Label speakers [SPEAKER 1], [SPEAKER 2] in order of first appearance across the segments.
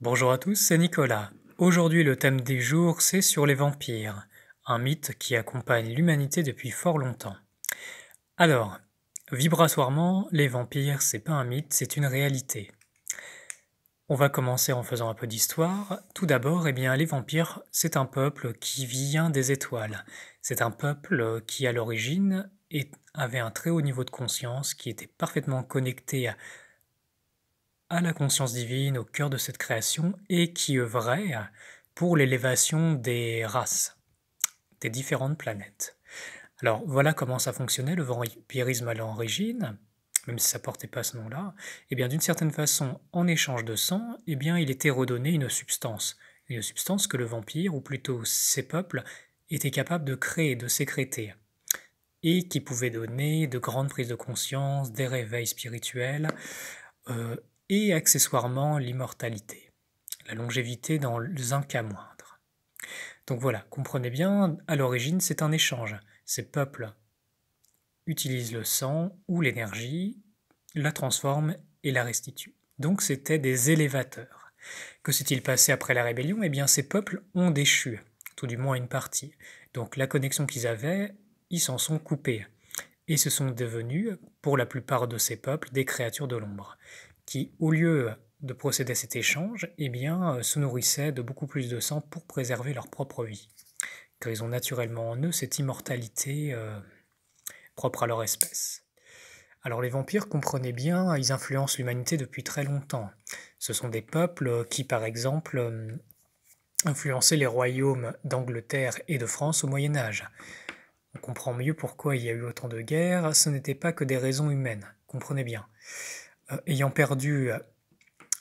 [SPEAKER 1] Bonjour à tous, c'est Nicolas. Aujourd'hui, le thème du jour, c'est sur les vampires, un mythe qui accompagne l'humanité depuis fort longtemps. Alors, vibratoirement, les vampires, c'est pas un mythe, c'est une réalité. On va commencer en faisant un peu d'histoire. Tout d'abord, les vampires, c'est un peuple qui vient des étoiles. C'est un peuple qui, à l'origine, avait un très haut niveau de conscience, qui était parfaitement connecté à la conscience divine, au cœur de cette création, et qui œuvrait pour l'élévation des races, des différentes planètes. Alors voilà comment ça fonctionnait, le vampirisme à l'origine, même si ça portait pas ce nom-là. Eh bien d'une certaine façon, en échange de sang, eh bien il était redonné une substance que le vampire, ou plutôt ses peuples, étaient capables de créer, de sécréter, et qui pouvait donner de grandes prises de conscience, des réveils spirituels, euh, et accessoirement l'immortalité, la longévité dans un cas moindre. Donc voilà, comprenez bien, à l'origine c'est un échange. Ces peuples utilisent le sang ou l'énergie, la transforment et la restituent. Donc c'était des élévateurs. Que s'est-il passé après la rébellion? Eh bien ces peuples ont déchu, tout du moins une partie. Donc la connexion qu'ils avaient, ils s'en sont coupés. Et se sont devenus, pour la plupart de ces peuples, des créatures de l'ombre, qui, au lieu de procéder à cet échange, se nourrissaient de beaucoup plus de sang pour préserver leur propre vie, car ils ont naturellement en eux cette immortalité propre à leur espèce. Alors les vampires, comprenez bien, ils influencent l'humanité depuis très longtemps. Ce sont des peuples qui, par exemple, influençaient les royaumes d'Angleterre et de France au Moyen Âge. On comprend mieux pourquoi il y a eu autant de guerres, ce n'était pas que des raisons humaines, comprenez bien. Ayant perdu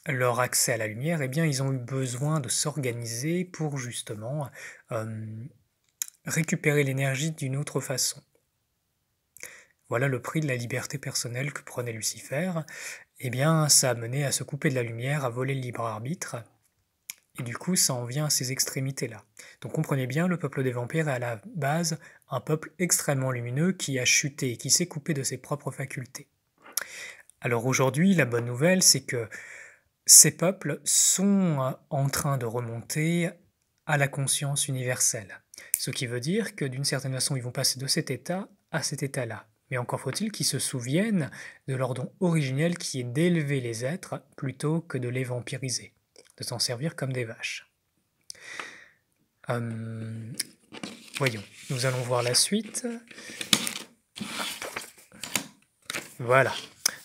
[SPEAKER 1] leur accès à la lumière, eh bien, ils ont eu besoin de s'organiser pour justement récupérer l'énergie d'une autre façon. Voilà le prix de la liberté personnelle que prenait Lucifer. Eh bien, ça a mené à se couper de la lumière, à voler le libre arbitre, et du coup, ça en vient à ces extrémités-là. Donc comprenez bien, le peuple des vampires est à la base un peuple extrêmement lumineux qui a chuté, qui s'est coupé de ses propres facultés. Alors aujourd'hui, la bonne nouvelle, c'est que ces peuples sont en train de remonter à la conscience universelle. Ce qui veut dire que d'une certaine façon, ils vont passer de cet état à cet état-là. Mais encore faut-il qu'ils se souviennent de leur don originel qui est d'élever les êtres plutôt que de les vampiriser, de s'en servir comme des vaches. Voyons, nous allons voir la suite. Voilà.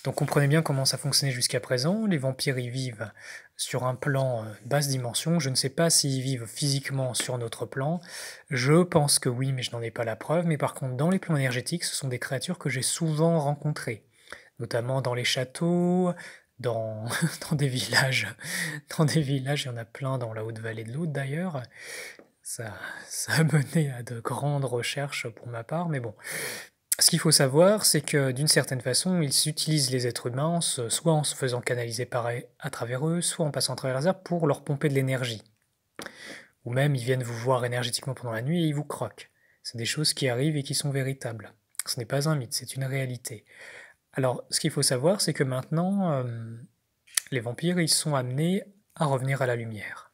[SPEAKER 1] Donc comprenez bien comment ça fonctionnait jusqu'à présent. Les vampires y vivent sur un plan basse dimension. Je ne sais pas s'ils vivent physiquement sur notre plan. Je pense que oui, mais je n'en ai pas la preuve. Mais par contre, dans les plans énergétiques, ce sont des créatures que j'ai souvent rencontrées, notamment dans les châteaux, dans, dans des villages. Dans des villages, il y en a plein dans la haute vallée de l'Aude d'ailleurs. Ça a mené à de grandes recherches pour ma part, mais bon. Ce qu'il faut savoir, c'est que d'une certaine façon, ils utilisent les êtres humains, soit en se faisant canaliser à travers eux, soit en passant à travers les arbres pour leur pomper de l'énergie. Ou même, ils viennent vous voir énergétiquement pendant la nuit et ils vous croquent. C'est des choses qui arrivent et qui sont véritables. Ce n'est pas un mythe, c'est une réalité. Alors, ce qu'il faut savoir, c'est que maintenant, les vampires, ils sont amenés à revenir à la lumière.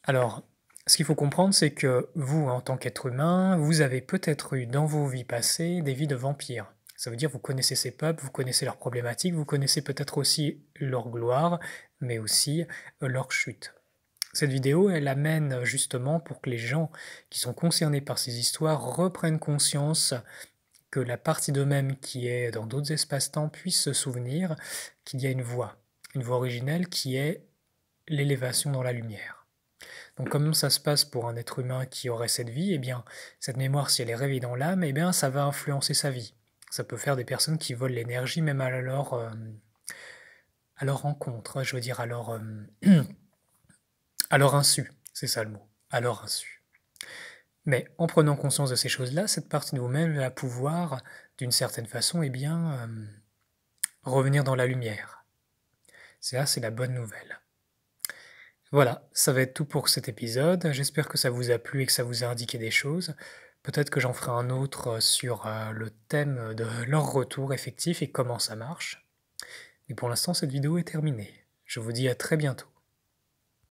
[SPEAKER 1] Alors, ce qu'il faut comprendre, c'est que vous, en tant qu'être humain, vous avez peut-être eu dans vos vies passées des vies de vampires. Ça veut dire que vous connaissez ces peuples, vous connaissez leurs problématiques, vous connaissez peut-être aussi leur gloire, mais aussi leur chute. Cette vidéo, elle amène justement pour que les gens qui sont concernés par ces histoires reprennent conscience que la partie d'eux-mêmes qui est dans d'autres espaces-temps puisse se souvenir qu'il y a une voie originelle qui est l'élévation dans la lumière. Donc comment ça se passe pour un être humain qui aurait cette vie? Eh bien, cette mémoire, si elle est réveillée dans l'âme, eh bien, ça va influencer sa vie. Ça peut faire des personnes qui volent l'énergie même à leur rencontre, je veux dire à leur insu, c'est ça le mot, à leur insu. Mais en prenant conscience de ces choses-là, cette partie de vous-même va pouvoir, d'une certaine façon, revenir dans la lumière. Ça, c'est la bonne nouvelle. Voilà, ça va être tout pour cet épisode. J'espère que ça vous a plu et que ça vous a indiqué des choses. Peut-être que j'en ferai un autre sur le thème de leur retour effectif et comment ça marche. Mais pour l'instant, cette vidéo est terminée. Je vous dis à très bientôt.